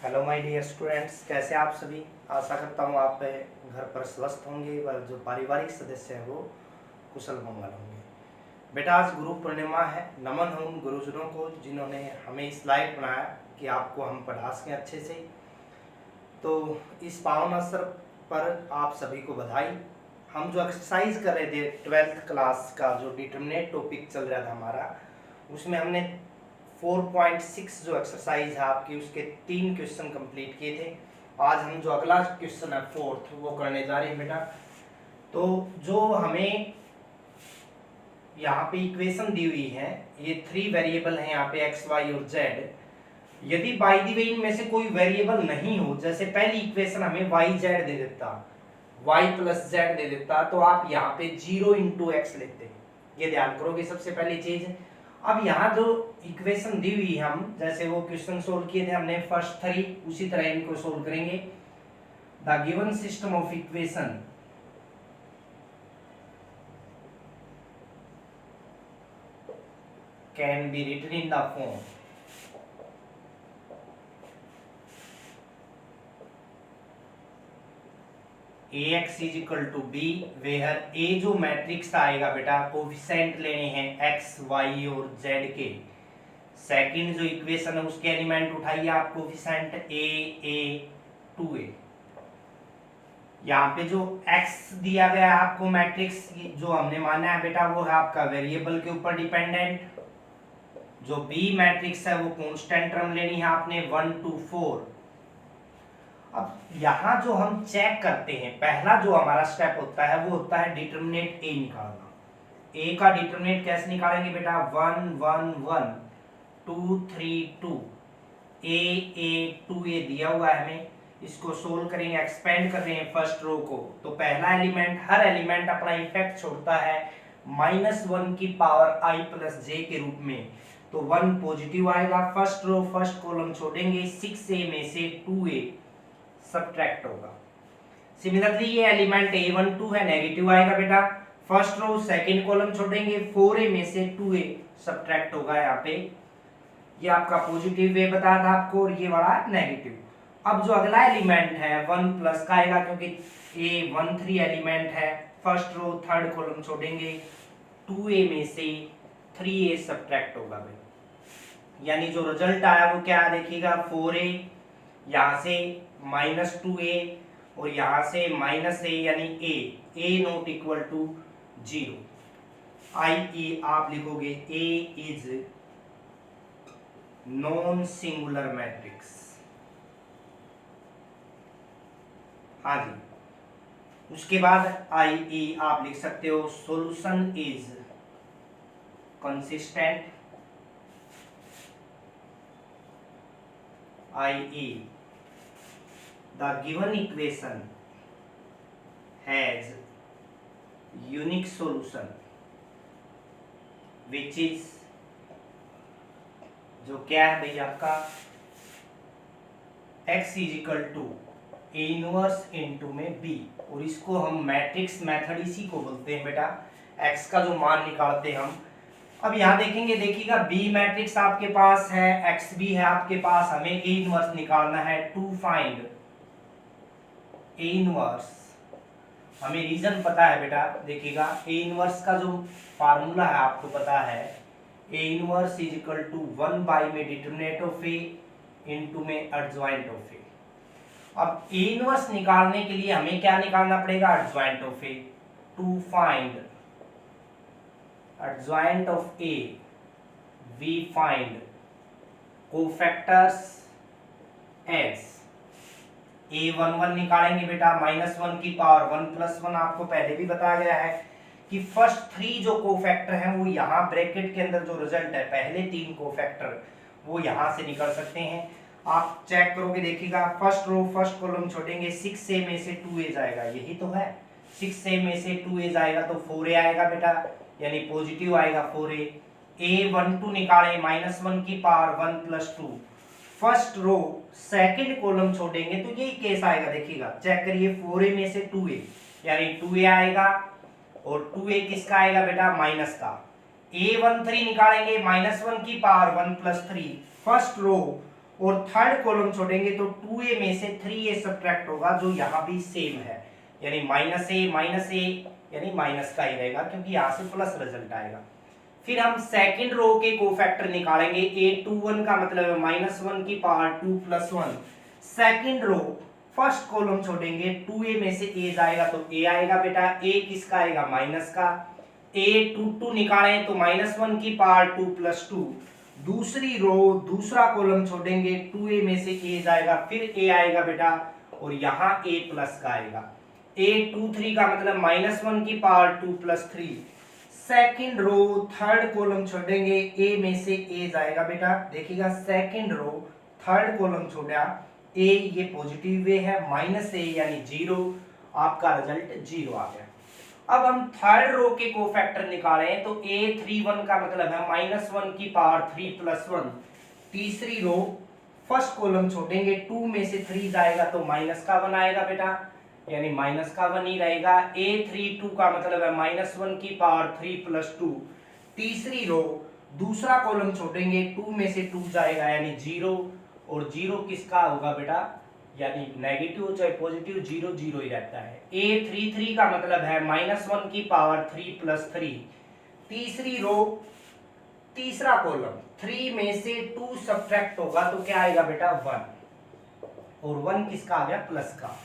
Hello my dear students, कैसे आप सभी। आशा करता हूँ आप घर पर स्वस्थ होंगे व जो पारिवारिक सदस्य हैं वो कुशल मंगल होंगे। बेटा, आज गुरु पूर्णिमा है। नमन हो उन गुरुजनों को जिन्होंने हमें इस लायक बनाया कि आपको हम पढ़ा सकें अच्छे से। तो इस पावन अवसर पर आप सभी को बधाई। हम जो एक्सरसाइज कर रहे थे 12th क्लास का, जो डिटरमिनेट टॉपिक चल रहा था हमारा, उसमें हमने 4.6 जो एक्सरसाइज है आपकी, उसके 3 क्वेश्चन कंप्लीट किए थे। आज हम जो अगला क्वेश्चन है 4th वो करने जा रहे हैं बेटा। तो जो हमें यहाँ पे इक्वेशन दी हुई है, ये 3 वेरिएबल हैं यहाँ पे x, y और z। यदि बाय द वे इनमें से कोई वेरिएबल नहीं हो, जैसे पहली इक्वेशन हमें y z दे देता, y प्लस z दे देता, तो आप यहाँ पे 0 इंटू एक्स लेते। ये ध्यान करोगे सबसे पहली चीज। अब यहाँ जो इक्वेशन दी हुई है, हम जैसे वो क्वेश्चन सोल्व किए थे हमने फर्स्ट 3, उसी तरह इनको सोल्व करेंगे। The given system of equation can be written in the form ax is equal to b, where a जो मैट्रिक्स आएगा बेटा, कोफिशिएंट लेने हैं x, y और z के। सेकंड जो इक्वेशन है उसके एलिमेंट उठाइए आप, कोफिशिएंट a 2a। यहाँ पे जो x दिया गया है आपको मैट्रिक्स, जो हमने माना है बेटा वो है आपका वेरिएबल के ऊपर डिपेंडेंट। जो b मैट्रिक्स है वो कांस्टेंट टर्म लेनी है आपने 1 2 4। अब यहाँ जो हम चेक करते हैं, पहला जो हमारा स्टेप होता है वो होता है डिटरमिनेट a निकालना। a का डिटरमिनेट कैसे निकालेंगे बेटा, 1 1 1 2 3 2। a 2a दिया हुआ है हमें, इसको सोल्व करेंगे, एक्सपेंड कर रहे हैं फर्स्ट रो को। तो पहला एलिमेंट, हर एलिमेंट अपना इफेक्ट छोड़ता है -1 की पावर i प्लस j के रूप में। तो 1 पॉजिटिव आएगा, फर्स्ट रो फर्स्ट कॉलम छोड़ेंगे, 6a में से 2a सब्ट्रैक्ट होगा। सिमिलरली ये एलिमेंट a12 है, नेगेटिव आएगा बेटा, फर्स्ट रो सेकंड कॉलम छोड़ेंगे, 4a में से 2a सब्ट्रैक्ट होगा। यहाँ पे ये आपका पॉजिटिव वे बताया था आपको, और ये वाला नेगेटिव। अब जो अगला एलिमेंट है 1 प्लस का आएगा, क्योंकि a13 एलिमेंट है, फर्स्ट रो थर्ड कॉलम छोड़ेंगे, 2a में से 3a सब्ट्रैक्ट होगा भाई। यानी जो रिजल्ट आया वो क्या देखिएगा, 4a, यहाँ से -2a और यहाँ से -a, यानी a not equal to 0। i.e. आप लिखोगे a is non singular matrix. हाँ जी। उसके बाद i.e. आप लिख सकते हो solution is consistent, i.e. the given equation has unique solution which is, जो क्या है भाई आपका, x is equal to A inverse into में b, और इसको हम मैट्रिक्स मेथड इसी को बोलते हैं बेटा, x का जो मान निकालते हैं हम। अब यहाँ देखेंगे, देखिएगा b मैट्रिक्स आपके पास है, x भी है आपके पास, हमें a इनवर्स निकालना है। टू फाइंड ए इनवर्स, हमें रीजन पता है बेटा, देखिएगा ए इनवर्स का जो फार्मूला है आपको पता है, A inverse is equal to 1 by में डिटरमिनेट ऑफ ए इनटू में एडजॉइंट ऑफ ए। अब ए इनवर्स निकालने के लिए हमें क्या निकालना पड़ेगा, adjoint of A. To find adjoint of A, we find cofactors as a11 निकालेंगे बेटा, -1 की पावर 1 प्लस 1। आपको पहले भी बताया गया है कि फर्स्ट 3 जो कोफैक्टर हैं वो यहाँ ब्रैकेट के अंदर जो रिजल्ट है, पहले 3 कोफैक्टर वो यहाँ से निकल सकते हैं। आप चेक करोगे, देखिएगा फर्स्ट रो फर्स्ट कॉलम छोड़ेंगे, 6a में से 2a जाएगा, यही तो है, 6a में से 2a जाएगा तो 4a आएगा बेटा, यानी पॉजिटिव आएगा 4a। a12 निकाले, -1 की power 1 plus 2, first row second column छोड़ेंगे तो यही केस आएगा। देखिएगा चेक करिए, 4a में से 2a, यानी 2a आएगा, और 2a किसका आएगा बेटा, माइनस का। a13 निकालेंगे, -1 की पावर 1 प्लस 3, फर्स्ट रो और थर्ड कॉलम छोड़ेंगे तो 2a में से 3a सब्ट्रैक्ट होगा, जो यहाँ भी सेम है, यानी -a यानी माइनस का ही रहेगा, क्योंकि यहाँ से प्लस रिजल्ट आएगा। फिर हम सेकंड रो के कोफैक्टर निकालेंगे। a21 का मतलब है -1 की power 2 + 1। Second row first column छोड़ेंगे, 2a में से a जाएगा तो a आएगा बेटा, a किसका आएगा, माइनस का। a22 निकालें तो -1 की पावर 2 + 2। दूसरी रो दूसरा कॉलम छोड़ेंगे, 2a में से a जाएगा, फिर a आएगा बेटा, और यहाँ a प्लस का आएगा। a23 का मतलब -1 की power 2 + 3। Second row third column छोड़ेंगे, a में से a जाएगा बेटा, देखिएगा सेकंड रो थर्ड कॉलम छोड़ा, a ये पॉजिटिव वे है, -a यानी 0, आपका रिजल्ट 0 आ गया। अब हम थर्ड रो के कोफैक्टर निकालें तो a31 का मतलब है -1 की पावर 3 + 1। तीसरी रो फर्स्ट कॉलम छोड़ेंगे, 2 में से 3 जाएगा तो माइनस का 1 आएगा बेटा, यानी -1 ही रहेगा। a32 का मतलब है -1 की पावर 3 + 2। तीसरी रो दूसरा कॉलम छोड़ेंगे, 2 में से 2 जाएगा यानी 0, और 0 किसका होगा बेटा, यानी नेगेटिव चाहे पॉजिटिव 0 0 ही रहता है। a33 का मतलब है -1 की पावर 3 + 3। तीसरी रो तीसरा कॉलम 3 में से 2 सब्ट्रैक्ट होगा तो क्या आएगा बेटा, 1, और 1 किसका आ गया, प्लस का।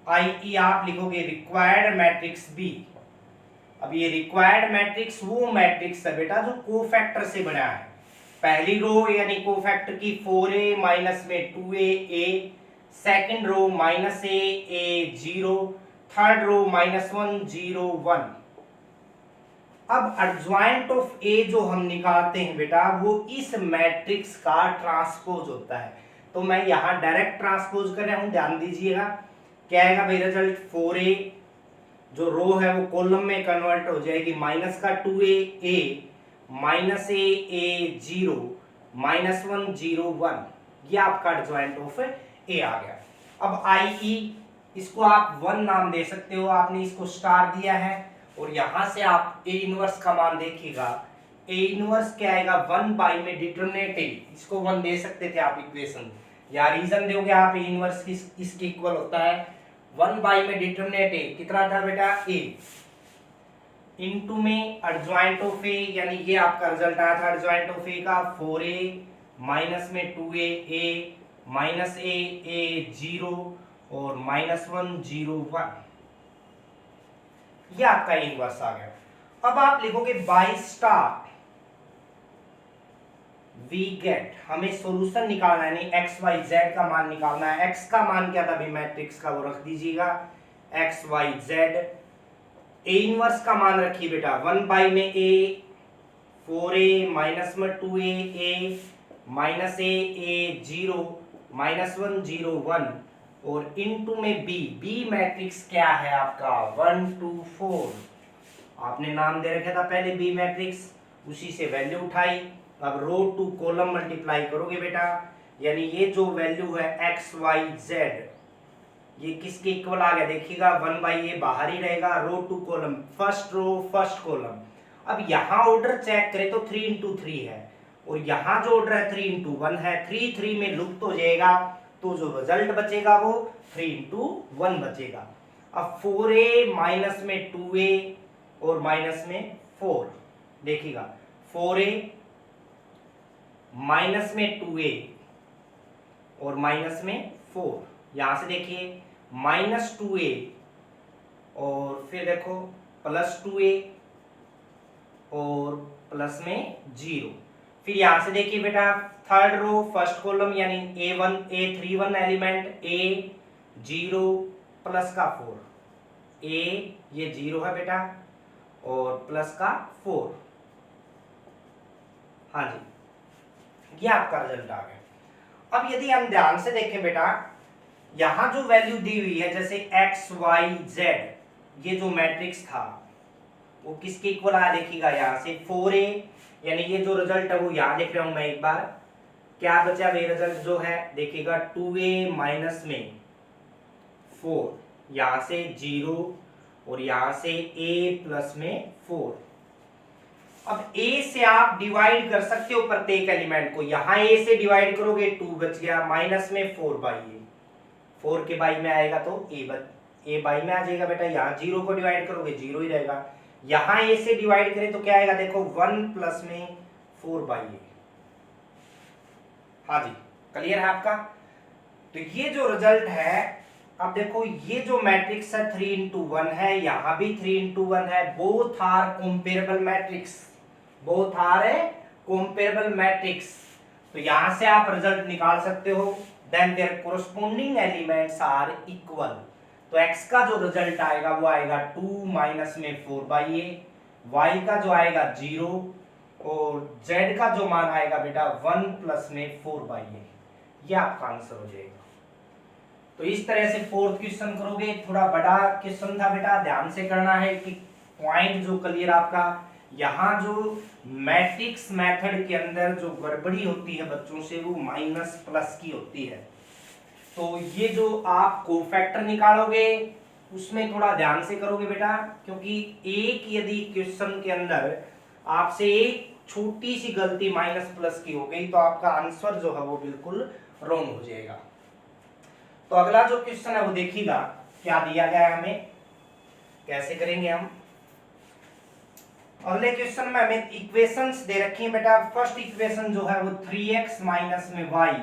आई आप लिखोगे रिक्वायर्ड मैट्रिक्स बी। अब ये रिक्वायर्ड मैट्रिक्स वो मैट्रिक्स है बेटा जो कोफैक्टर से बना है। पहली रो यानी कोफैक्टर की 4a माइनस में 2a, second row -a 0, third row -1 0 1। अब एडज्वाइंट ऑफ a जो हम निकालते हैं बेटा, वो इस मैट्रिक्स का ट्रांसपोज होता है। तो मैं यहां डायरेक्ट ट्रांसपोज कर रहा हूं, ध्यान दीजिएगा। क्या आएगा भाई रिजल्ट, 4a जो रो है वो कॉलम में कन्वर्ट हो जाएगी, माइनस का 2a -a 0 -1 0 1, ये आपका एडज्वाइंट ऑफ a आ गया। अब i इसको आप 1 नाम दे सकते हो, आपने इसको स्टार दिया है, और यहां से आप a इनवर्स का मान देखिएगा। a इनवर्स क्या आएगा, 1 में डिटरमिनेंट a, इसको 1 दे सकते थे आप इक्वेशन, या रीजन दोगे आप a इनवर्स इसके इक्वल होता है 1 में डिटरमिनेंट a कितना था बेटा, a इनटू में एडज्वाइंट ऑफ a, यानी ये आपका रिजल्ट आया था एडज्वाइंट ऑफ a का 4a माइनस में 2a -a 0 और -1 0 1, ये आपका इनवर्स आ गया। अब आप लिखोगे बाय स्टार वी गेट, हमें सॉल्यूशन निकालना है, यानी एक्स वाई जेड का मान निकालना है। एक्स का मान क्या था भी मैट्रिक्स का, वो रख दीजिएगा x y z. A inverse का मान रखिए बेटा, 1 में a 4a माइनस में 2a -a 0 -1 0 1, और इनटू में बी मैट्रिक्स क्या है आपका 1 2 4, आपने नाम दे रखा था पहले बी मैट्रिक्स, उसी से वैल्यू उठाई। अब रो टू कॉलम मल्टीप्लाई करोगे बेटा, यानी ये जो वैल्यू है एक्स वाई जेड, ये किसके इक्वल आ गया, देखिएगा 1/a बाहर ही रहेगा, row two column first row first column. अब यहाँ ऑर्डर चेक करें तो 3 × 3 है, और यहाँ जो ऑर्डर है 3 × 1 है, 3 3 में लुप्त हो जाएगा, तो जो रिजल्ट बचेगा वो 3 × 1 बचेगा। अब 4a माइनस में 2a और माइनस में 4, देखिएगा 4a माइनस में 2a और माइनस में 4, यहां से देखिए -2a और फिर देखो +2a और प्लस में 0। फिर यहां से देखिए बेटा थर्ड रो फर्स्ट कॉलम यानी a31 एलिमेंट a 0 प्लस का 4, a ये 0 है बेटा और प्लस का 4, हाँ जी ये आपका रिजल्ट आ गया। अब यदि हम ध्यान से देखें बेटा, यहां जो वैल्यू दी हुई है जैसे x y z, ये जो मैट्रिक्स था वो किसके इक्वल आया, देखिएगा यहां से 4a, यानी ये जो रिजल्ट है वो यहां लिख रहा हूं मैं एक बार, क्या बचा वे रिजल्ट जो है, देखिएगा 2a माइनस में 4, यहां से 0 और यहां से a प्लस में 4। अब a से आप डिवाइड कर सकते हो प्रत्येक एलिमेंट को। यहां a से डिवाइड करोगे 2 बच गया, माइनस में 4/a, 4 के बाई में आएगा तो a बाई में आ जाएगा बेटा। यहाँ 0 को डिवाइड करोगे 0 ही रहेगा। यहाँ a से डिवाइड करें तो क्या आएगा, देखो 1 प्लस में 4/a। हाँ जी, क्लियर है आपका। तो ये जो रिजल्ट है, अब देखो ये जो मैट्रिक्स है 3 into 1 है, यहां भी 3 into 1 है। Both are comparable matrix, both are comparable matrix. तो यहां से आप रिजल्ट निकाल सकते हो। Then their corresponding elements are equal. तो x का जो रिजल्ट आएगा वो आएगा 2 माइनस में 4/a, y का जो आएगा 0 और z का जो मान आएगा बेटा 1 प्लस में 4/a। ये आपका आंसर हो जाएगा। तो इस तरह से फोर्थ क्वेश्चन करोगे। थोड़ा बड़ा क्वेश्चन था बेटा, ध्यान से करना है कि पॉइंट जो क्लियर आपका। यहाँ जो मैट्रिक्स मेथड के अंदर जो गड़बड़ी होती है बच्चों से, वो माइनस प्लस की होती है। तो ये जो आप कोफैक्टर निकालोगे उसमें थोड़ा ध्यान से करोगे बेटा, क्योंकि एक यदि क्वेश्चन के अंदर आपसे एक छोटी सी गलती माइनस प्लस की हो गई तो आपका आंसर जो है वो बिल्कुल रॉन्ग हो जाएगा। तो अगला जो क्वेश्चन है वो देखिएगा क्या दिया गया है, हमें कैसे करेंगे हम। अगले क्वेश्चन में हमें इक्वेशंस दे रखी है बेटा। फर्स्ट इक्वेशन जो है वो 3x माइनस में y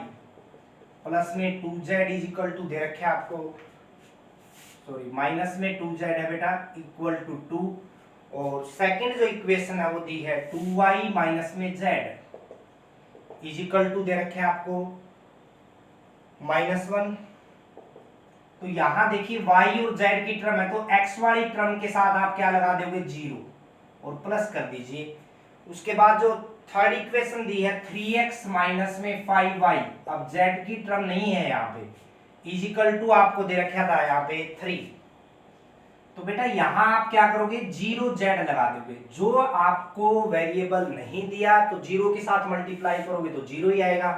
प्लस में 2z इज इक्वल टू दे रखे आपको, सॉरी माइनस में 2z है बेटा इक्वल टू 2। और सेकंड जो इक्वेशन है वो दी है 2y माइनस में z इज इक्वल टू दे रखे आपको -1। तो यहां देखिए y और z की टर्म है, तो x वाली टर्म के साथ आप क्या लगा दोगे 0 और प्लस कर दीजिए। उसके बाद जो थर्ड इक्वेशन दी है 3x माइनस में 5y, अब z की टर्म नहीं है यहाँ पे, इज इक्वल टू आपको दे रखा था यहाँ पे 3। तो बेटा यहां आप क्या करोगे 0 z लगा दोगे। जो आपको वेरिएबल नहीं दिया तो 0 के साथ मल्टीप्लाई करोगे तो 0 ही आएगा।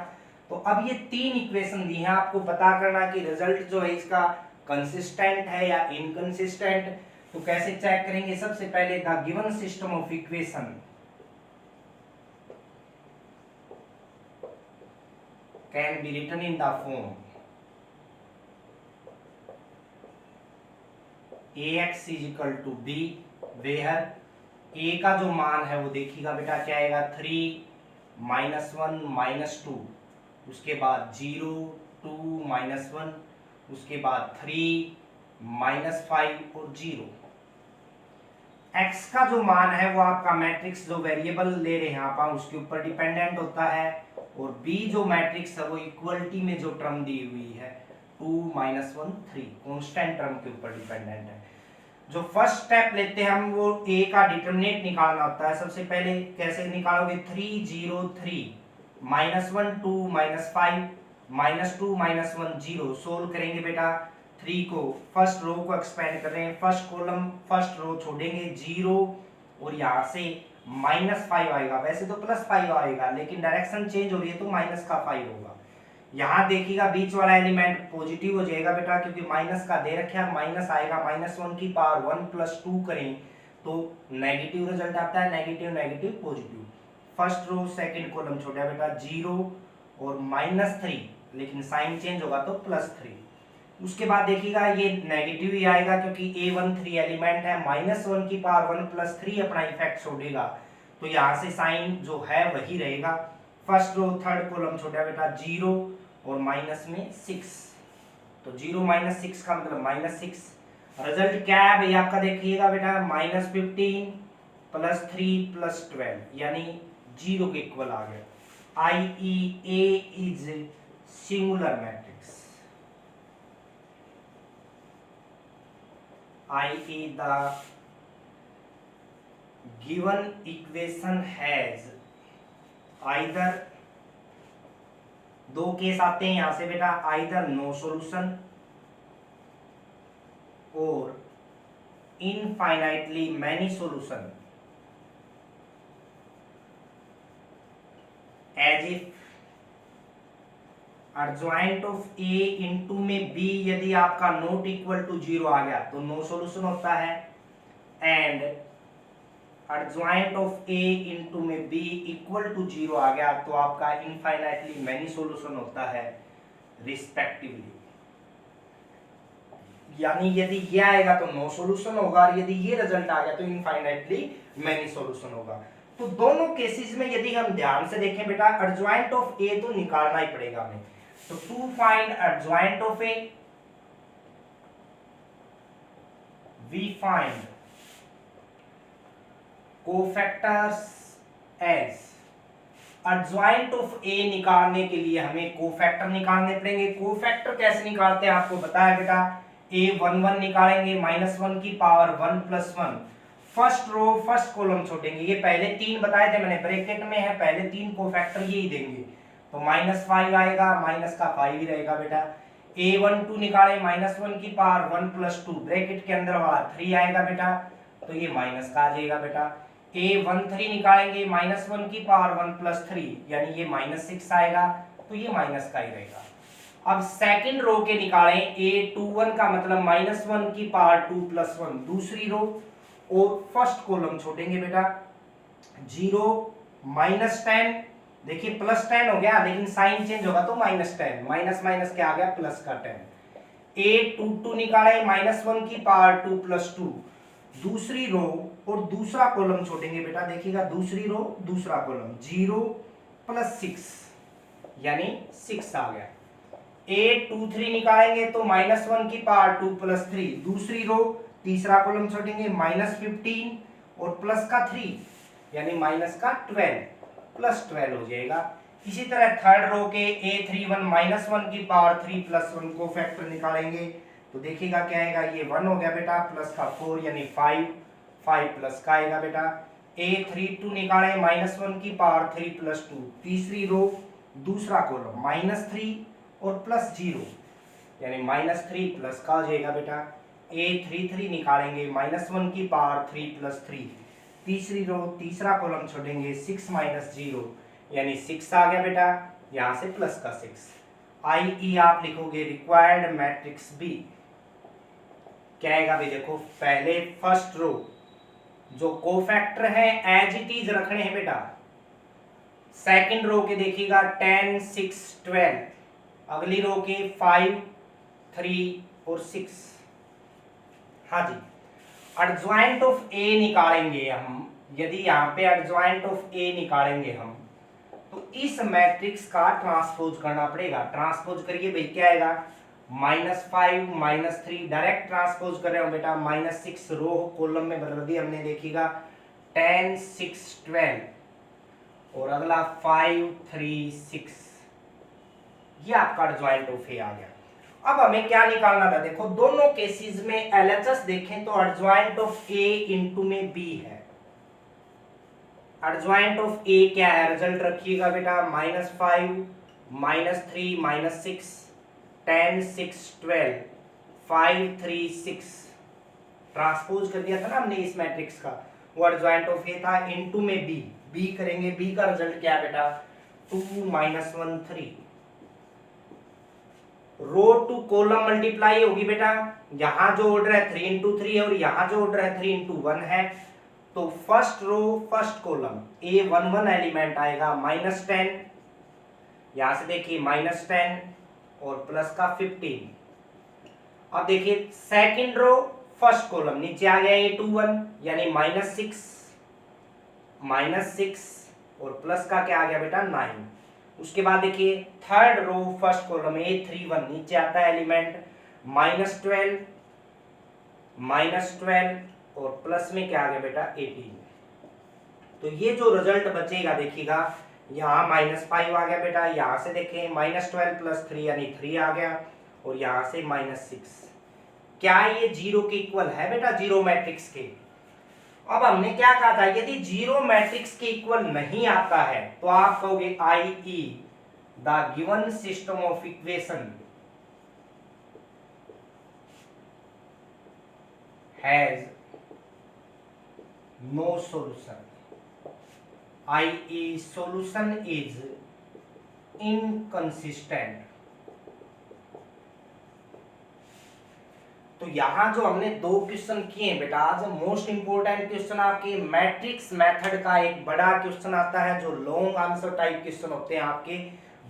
तो अब ये तीन इक्वेशन दी हैं, आपको पता करना कि रिजल्ट जो है इसका कंसिस्टेंट है या इनकंसिस्टेंट। तो कैसे चेक करेंगे, सबसे पहले the given system of equation can be written in the form ax is equal to b, where a का जो मान है वो देखिएगा बेटा क्या आएगा 3 -1 -2, उसके बाद 0 2 -1, उसके बाद 3 -5 और 0। x का जो मान है वो आपका मैट्रिक्स जो वेरिएबल ले रहे हैं आप उसके ऊपर डिपेंडेंट होता है, और b जो मैट्रिक्स है वो इक्वलिटी में जो टर्म दी हुई है 2 -1 3 कांस्टेंट टर्म के ऊपर डिपेंडेंट है। जो फर्स्ट स्टेप लेते हैं हम वो a का डिटरमिनेंट निकालना होता है। सबसे पहले कैसे निकालोगे 3 0 3 -1 2 -5 -2 -1 0। सोल्व करेंगे बेटा 3 को, फर्स्ट रो को एक्सपेंड कर रहे हैं, फर्स्ट कॉलम फर्स्ट रो छोड़ेंगे 0 और यहाँ से -5 आएगा। वैसे तो +5 आएगा लेकिन डायरेक्शन चेंज हो रही है तो माइनस का 5 होगा। यहाँ देखिएगा बीच वाला एलिमेंट पॉजिटिव हो जाएगा बेटा, क्योंकि माइनस का दे रखा है, माइनस आएगा। -1 की पावर 1 + 2 करें तो नेगेटिव रिजल्ट आता है, negative negative positive. First row second column छोटा बेटा 0 और -3, लेकिन साइन चेंज होगा तो +3। उसके बाद देखिएगा ये नेगेटिव ही आएगा क्योंकि A13 एलिमेंट है, -1 की पावर 1 + 3 अपना इफेक्ट छोड़ेगा, तो यहाँ से साइन जो है वही रहेगा। फर्स्ट रो थर्ड कॉलम छोटा बेटा 0 और -6, तो 0 -6 का मतलब -6। रिजल्ट क्या है भैया आपका देखिएगा बेटा -15 + 3 + 12 यानी 0 के इक्वल आ गया। i.e. A is singular matrix, i.e. the given equation has either, दो केस आते हैं यहां से बेटा, either no solution or infinitely many solution, as if adjoint of A into में बी यदि आपका नॉट इक्वल टू 0 आ गया तो नो सॉल्यूशन होता है, and adjoint of A into में बी इक्वल टू 0 आ गया तो आपका इनफाइनाइटली मैनी सॉल्यूशन होता है रिस्पेक्टिवली। यानी यदि ये आएगा तो नो सॉल्यूशन होगा और यदि ये रिजल्ट आ गया तो इनफाइनाइटली मैनी सॉल्यूशन होगा। तो दोनों केसेस में यदि हम ध्यान से देखें बेटा, एडजॉइंट ऑफ ए तो निकालना ही पड़ेगा हमें। तो to find adjoint of A we find cofactors as. Adjoint of A निकालने के लिए हमें कोफैक्टर निकालने पड़ेंगे। कोफैक्टर कैसे निकालते हैं आपको बताया बेटा, a11 निकालेंगे -1 की power 1 + 1, first row first column छोड़ेंगे। ये पहले 3 बताए थे मैंने, ब्रैकेट में है, पहले 3 कोफैक्टर यही देंगे तो -5 आएगा, माइनस का 5 ही रहेगा बेटा। a12 निकाले -1 की पावर 1 + 2, ब्रैकेट के अंदर वाला 3 आएगा बेटा तो ये माइनस का आ जाएगा बेटा। a13 निकालेंगे -1 की पावर 1 + 3 यानी ये -6 आएगा तो ये माइनस का ही रहेगा। अब सेकंड रो के निकालें, a21 का मतलब -1 की पावर 2 + 1, दूसरी रो और फर्स्ट कॉलम छोड़ेंगे बेटा 0 -10, देखिए +10 हो गया लेकिन साइन चेंज होगा तो -10, माइनस माइनस क्या आ गया प्लस का 10। a22 निकाले -1 की पावर 2 + 2, दूसरी रो और दूसरा कॉलम छोड़ेंगे बेटा, देखिएगा दूसरी रो दूसरा कॉलम 0 + 6 यानी 6 आ गया। a23 निकालेंगे तो -1 की पावर 2 + 3, दूसरी रो तीसरा कॉलम छोड़ेंगे -15 और प्लस का 3 यानी माइनस का 12 +12 हो जाएगा। इसी तरह थर्ड रो के a31 -1 की पावर 3 + 1 को फैक्टर निकालेंगे तो देखिएगा क्या आएगा, ये 1 हो गया बेटा, प्लस का 4 यानी 5 प्लस का आएगा बेटा। a32 निकाले -1 की पावर 3 + 2, तीसरी रो दूसरा कॉलम -3 और +0 यानी -3 प्लस का हो जाएगा बेटा। a33 निकालेंगे -1 की पावर 3 + 3, तीसरी रो तीसरा कॉलम छोड़ेंगे 6 - 0 यानी 6 आ गया बेटा, यहां से प्लस का 6। IE आप लिखोगे रिक्वायर्ड मैट्रिक्स बी, क्या आएगा भाई, देखो पहले फर्स्ट रो जो कोफैक्टर है एज इट इज रखने हैं बेटा। सेकंड रो के देखिएगा 10 6 12, अगली रो के 5 3 और 6। हाँ जी, एडजॉइंट ऑफ ए निकालेंगे हम, यदि यहाँ पे एडजॉइंट ऑफ ए निकालेंगे हम तो इस मैट्रिक्स का ट्रांसपोज करना पड़ेगा। ट्रांसपोज करिए भाई, क्या आएगा -5 -3, डायरेक्ट ट्रांसपोज कर रहे हो बेटा, -6 रो कॉलम में बदल दी हमने, देखिएगा 10 6 12 और अगला 5 3 6, ये आपका एडजॉइंट ऑफ ए आ गया। अब हमें क्या निकालना था, देखो दोनों केसेस में LHS देखें तो एडजॉइंट ऑफ ए इंटू में बी है। एडजॉइंट ऑफ ए क्या है, रिजल्ट रखिएगा बेटा, -5 -3 -6 10 6 12 5 3 6, ट्रांसपोज कर दिया था ना हमने इस मैट्रिक्स का, वो एडजॉइंट ऑफ ए था, इनटू में बी करेंगे, बी का रिजल्ट क्या है बेटा 2 -1 3, रो टू कॉलम मल्टीप्लाई होगी बेटा, यहां जो ऑर्डर है 3 × 3 और यहां जो ऑर्डर है 3 × 1 है, तो first row first column a11 element आएगा -10, यहां से देखिए -10 और प्लस का 15। अब देखिए सेकंड रो फर्स्ट कॉलम नीचे आ गया a21 यानी -6 और प्लस का क्या आ गया बेटा 9। उसके बाद देखिए third row first column a31 नीचे आता है एलिमेंट -12 और प्लस में क्या आ गया बेटा 18। तो ये जो रिजल्ट बचेगा देखिएगा, यहाँ -5 आ गया बेटा, यहाँ से देखें -12 + 3 यानी 3 आ गया और यहाँ से -6। क्या ये 0 के इक्वल है बेटा, जीरो मैट्रिक्स के? अब हमने क्या कहा था, यदि जीरो मैट्रिक्स के इक्वल नहीं आता है तो आप कहोगे IE the given system of equation has no solution, IE solution is inconsistent। तो यहाँ जो हमने 2 क्वेश्चन किए हैं बेटा, आज मोस्ट इंपोर्टेंट क्वेश्चन आपके मैट्रिक्स मेथड का एक बड़ा क्वेश्चन आता है, जो लॉन्ग आंसर टाइप क्वेश्चन होते हैं आपके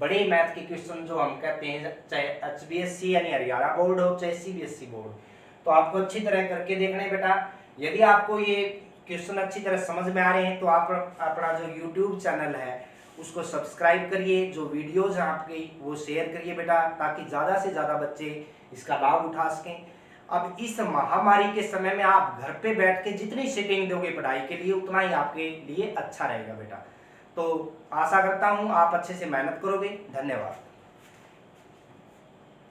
बड़े मैथ के क्वेश्चन, जो हम कहते हैं चाहे HBSC यानी हरियाणा बोर्ड हो चाहे CBSE बोर्ड। तो आपको अच्छी तरह करके देखना है बेटा। यदि आपको ये क्वेश्चन अच्छी तरह समझ में आ रहे हैं तो आप अपना जो YouTube चैनल है उसको सब्सक्राइब करिए, जो वीडियोज हैं आपकी वो शेयर करिए बेटा, ताकि ज़्यादा से ज़्यादा बच्चे इसका लाभ उठा सकें। अब इस महामारी के समय में आप घर पे बैठ के जितनी सेटिंग दोगे पढ़ाई के लिए उतना ही आपके लिए अच्छा रहेगा बेटा। तो आशा करता हूँ आप अच्छे से मेहनत करोगे। धन्यवाद।